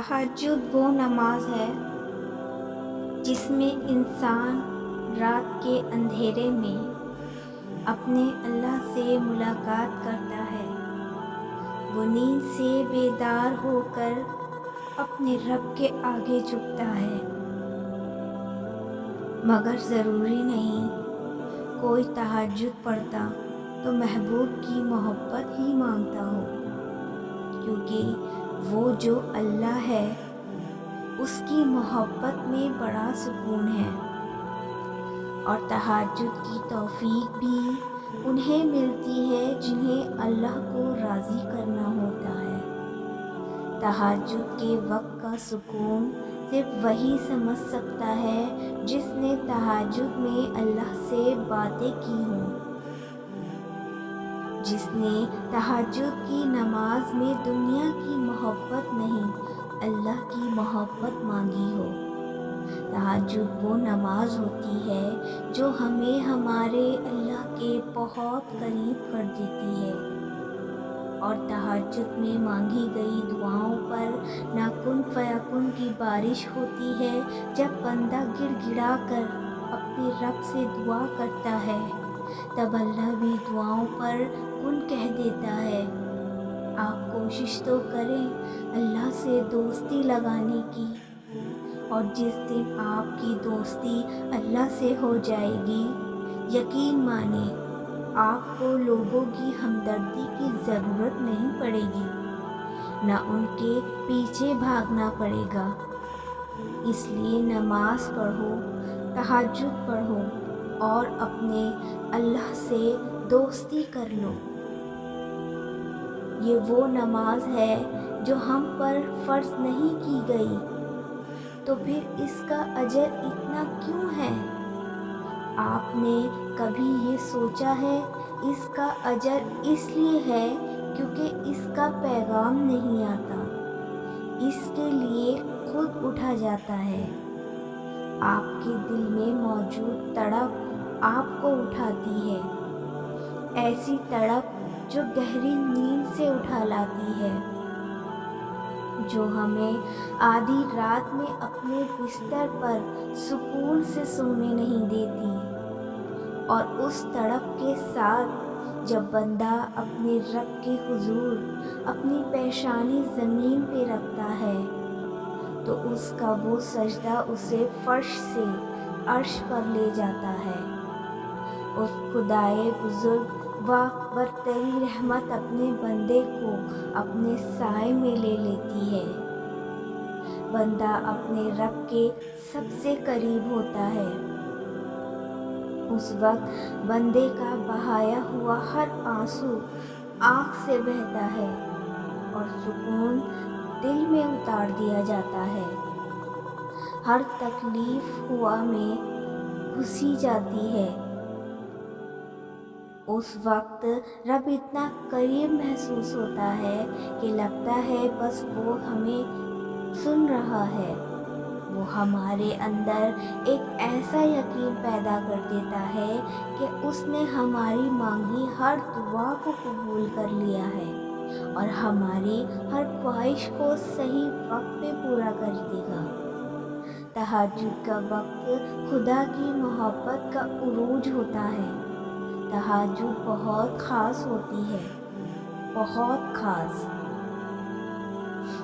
تہجد وہ نماز ہے جس میں انسان رات کے اندھیرے میں اپنے اللہ سے ملاقات کرتا ہے۔ وہ نیند سے بیدار ہو کر اپنے رب کے آگے جھکتا ہے، مگر ضروری نہیں کوئی تہجد پڑھتا تو محبوب کی محبت ہی مانگتا ہو، کیونکہ وہ جو اللہ ہے اس کی محبت میں بڑا سکون ہے، اور تہجد کی توفیق بھی انہیں ملتی ہے جنہیں اللہ کو راضی کرنا ہوتا ہے۔ تہجد کے وقت کا سکون صرف وہی سمجھ سکتا ہے جس نے تہجد میں اللہ سے باتیں کی ہوں، جس نے تہجد کی نماز میں دنیا کی محبت نہیں اللہ کی محبت مانگی ہو۔ تہجد وہ نماز ہوتی ہے جو ہمیں ہمارے اللہ کے بہت قریب کر دیتی ہے، اور تہجد میں مانگی گئی دعاؤں پر نہ کن فیکن کی بارش ہوتی ہے۔ جب بندہ گڑ گڑا کر اپنے رب سے دعا کرتا ہے تب اللہ بھی دعاؤں پر کن کہہ دیتا ہے۔ آپ کوشش تو کریں اللہ سے دوستی لگانے کی، اور جس دن آپ کی دوستی اللہ سے ہو جائے گی، یقین مانیں آپ کو لوگوں کی ہمدردی کی ضرورت نہیں پڑے گی، نہ ان کے پیچھے بھاگنا پڑے گا۔ اس لیے نماز پڑھو، تہجد پڑھو اور اپنے اللہ سے دوستی کر لو۔ یہ وہ نماز ہے جو ہم پر فرض نہیں کی گئی، تو پھر اس کا اجر اتنا کیوں ہے؟ آپ نے کبھی یہ سوچا ہے؟ اس کا اجر اس لیے ہے کیونکہ اس کا پیغام نہیں آتا، اس کے لیے خود اٹھا جاتا ہے۔ آپ کے دل میں موجود تڑپ آپ کو اٹھاتی ہے، ایسی تڑپ جو گہری نیند سے اٹھا لاتی ہے، جو ہمیں آدھی رات میں اپنے بستر پر سکون سے سونے نہیں دیتی۔ اور اس تڑپ کے ساتھ جب بندہ اپنے رب کے حضور اپنی پیشانی زمین پہ رکھتا ہے تو اس کا وہ سجدہ اسے فرش سے عرش پر لے جاتا ہے۔ اس خدائے بزرگ و برتری رحمت اپنے بندے کو اپنے سائے میں لے لیتی ہے۔ بندہ اپنے رب کے سب سے قریب ہوتا ہے۔ اس وقت بندے کا بہایا ہوا ہر آنسو آنکھ سے بہتا ہے اور سکون دل میں اتار دیا جاتا ہے۔ ہر تکلیف ہوا میں گھسی جاتی ہے۔ اس وقت رب اتنا قریب محسوس ہوتا ہے کہ لگتا ہے بس وہ ہمیں سن رہا ہے۔ وہ ہمارے اندر ایک ایسا یقین پیدا کر دیتا ہے کہ اس نے ہماری مانگی ہر دعا کو قبول کر لیا ہے اور ہماری ہر خواہش کو صحیح وقت پہ پورا کر دے گا۔ تہجد کا وقت خدا کی محبت کا عروج ہوتا ہے۔ تہجد بہت خاص ہوتی ہے، بہت خاص۔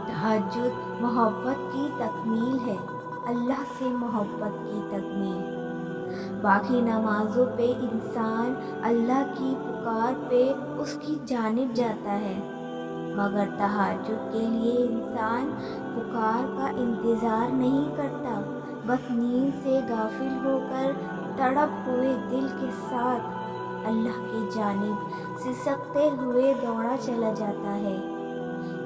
تہجد محبت کی تکمیل ہے، اللہ سے محبت کی تکمیل۔ باقی نمازوں پہ انسان اللہ کی پکار پہ اس کی جانب جاتا ہے، مگر تہجد کے لیے انسان پکار کا انتظار نہیں کرتا، بس نیند سے غافل ہو کر تڑپ ہوئے دل کے ساتھ اللہ کی جانب سسکتے ہوئے دوڑا چلا جاتا ہے۔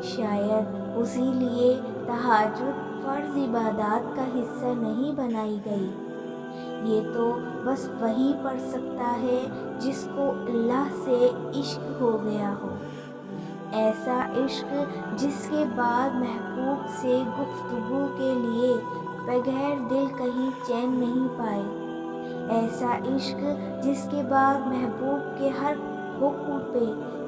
شاید اسی لیے تہجد فرض عبادات کا حصہ نہیں بنائی گئی۔ یہ تو بس وہی پڑھ سکتا ہے جس کو اللہ سے عشق ہو گیا ہو، ایسا عشق جس کے بعد محبوب سے گفتگو کے لیے بغیر دل کہیں چین نہیں پائے، ایسا عشق جس کے بعد محبوب کے ہر حکم پہ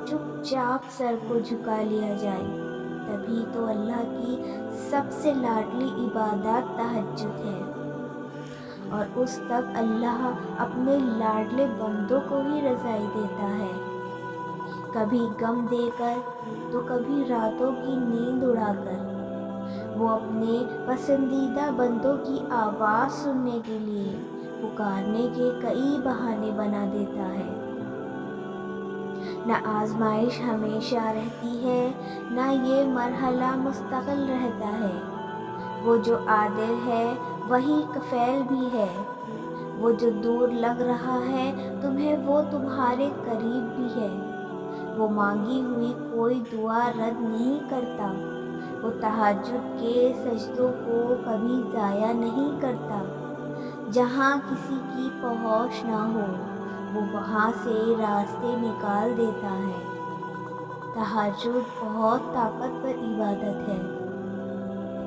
چپ چاپ سر کو جھکا لیا جائے۔ تبھی تو اللہ کی سب سے لاڈلی عبادت تہجد ہے، اور اس تک اللہ اپنے لاڈلے بندوں کو ہی رضائی دیتا ہے، کبھی غم دے کر تو کبھی راتوں کی نیند اڑا کر۔ وہ اپنے پسندیدہ بندوں کی آواز سننے کے لیے پکارنے کے کئی بہانے بنا دیتا ہے۔ نہ آزمائش ہمیشہ رہتی ہے، نہ یہ مرحلہ مستقل رہتا ہے۔ وہ جو عادل ہے وہی کفیل بھی ہے، وہ جو دور لگ رہا ہے تمہیں وہ تمہارے قریب بھی ہے۔ وہ مانگی ہوئی کوئی دعا رد نہیں کرتا، وہ تہجد کے سجدوں کو کبھی ضائع نہیں کرتا۔ جہاں کسی کی پہنچ نہ ہو وہ وہاں سے راستے نکال دیتا ہے۔ تہجد بہت طاقتور عبادت ہے،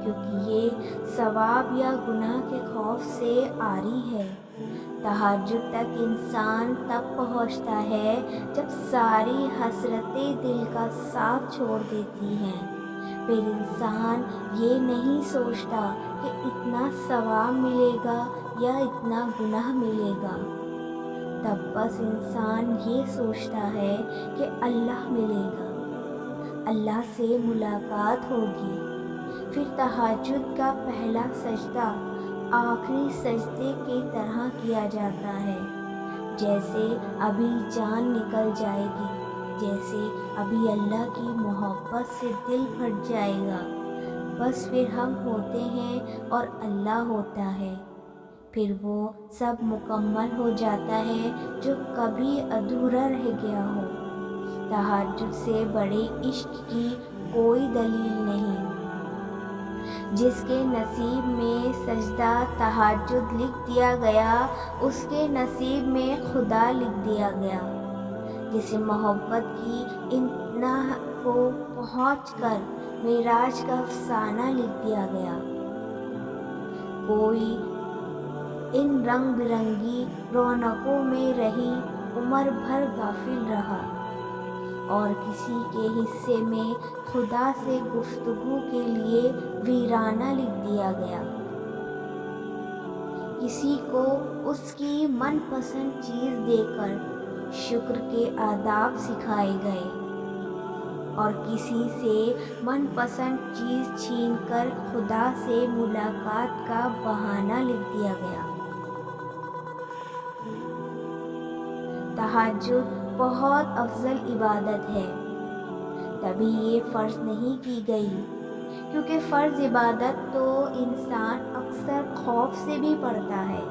کیونکہ یہ ثواب یا گناہ کے خوف سے عاری ہے۔ تہجد تک انسان تب پہنچتا ہے جب ساری حسرتیں دل کا ساتھ چھوڑ دیتی ہیں۔ پھر انسان یہ نہیں سوچتا کہ اتنا ثواب ملے گا یا اتنا گناہ ملے گا، تب بس انسان یہ سوچتا ہے کہ اللہ ملے گا، اللہ سے ملاقات ہوگی۔ پھر تہجد کا پہلا سجدہ آخری سجدے کی طرح کیا جاتا ہے، جیسے ابھی جان نکل جائے گی، جیسے ابھی اللہ کی محبت سے دل پھٹ جائے گا۔ بس پھر ہم ہوتے ہیں اور اللہ ہوتا ہے، پھر وہ سب مکمل ہو جاتا ہے جو کبھی ادھورا رہ گیا ہو۔ تہجد سے بڑے عشق کی کوئی دلیل نہیں۔ جس کے نصیب میں سجدہ تہجد لکھ دیا گیا اس کے نصیب میں خدا لکھ دیا گیا۔ جسے محبت کی انتہا کو پہنچ کر معراج کا افسانہ لکھ دیا گیا۔ کوئی ان رنگ برنگی رونقوں میں رہی عمر بھر غافل رہا، اور کسی کے حصے میں خدا سے گفتگو کے لیے ویرانہ لکھ دیا گیا۔ کسی کو اس کی من پسند چیز دے کر شکر کے آداب سکھائے گئے، اور کسی سے من پسند چیز چھین کر خدا سے ملاقات کا بہانہ لکھ دیا گیا۔ تہجد بہت افضل عبادت ہے، تبھی یہ فرض نہیں کی گئی، کیونکہ فرض عبادت تو انسان اکثر خوف سے بھی پڑھتا ہے،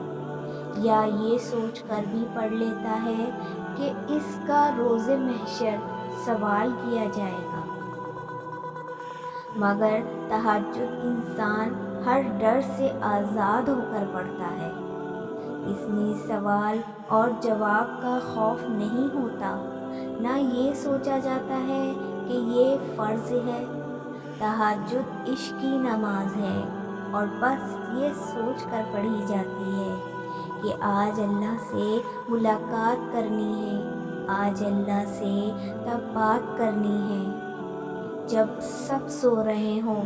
یا یہ سوچ کر بھی پڑھ لیتا ہے کہ اس کا روز محشر سوال کیا جائے گا۔ مگر تہجد انسان ہر ڈر سے آزاد ہو کر پڑھتا ہے۔ اس میں سوال اور جواب کا خوف نہیں ہوتا، نہ یہ سوچا جاتا ہے کہ یہ فرض ہے۔ تہجد عشق کی نماز ہے، اور بس یہ سوچ کر پڑھی جاتی ہے کہ آج اللہ سے ملاقات کرنی ہے، آج اللہ سے تب بات کرنی ہے۔ جب سب سو رہے ہوں،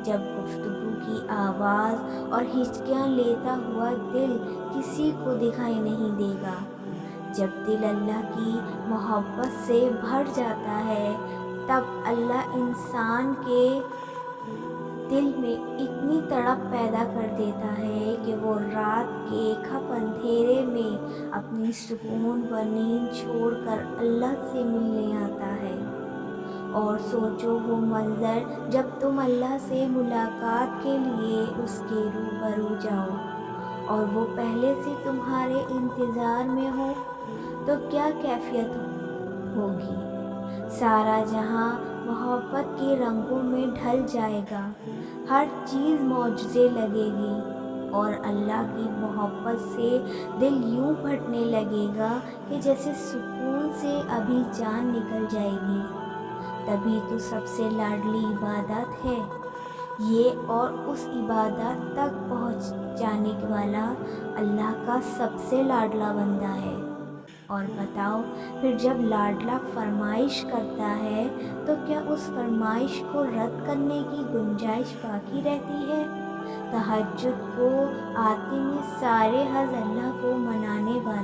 جب گفتگو کی آواز اور ہچکیاں لیتا ہوا دل کسی کو دکھائی نہیں دے گا، جب دل اللہ کی محبت سے بھر جاتا ہے، تب اللہ انسان کے دل میں اتنی تڑپ پیدا کر دیتا ہے کہ وہ رات کے کھپ اندھیرے میں اپنی سکون و نیند چھوڑ کر اللہ سے ملنے آتا ہے۔ اور سوچو وہ منظر جب تم اللہ سے ملاقات کے لیے اس کے روبرو جاؤ، اور وہ پہلے سے تمہارے انتظار میں ہو، تو کیا کیفیت ہوگی۔ سارا جہاں محبت کے رنگوں میں ڈھل جائے گا، ہر چیز معجزے لگے گی، اور اللہ کی محبت سے دل یوں پھٹنے لگے گا کہ جیسے سکون سے ابھی جان نکل جائے گی۔ تبھی تو سب سے لاڈلی عبادت ہے یہ، اور اس عبادت تک پہنچ جانے والا اللہ کا سب سے لاڈلا بندہ ہے۔ اور بتاؤ پھر جب لاڈلا فرمائش کرتا ہے تو کیا اس فرمائش کو رد کرنے کی گنجائش باقی رہتی ہے؟ تہجد کو آتے میں سارے حج اللہ کو منانے والے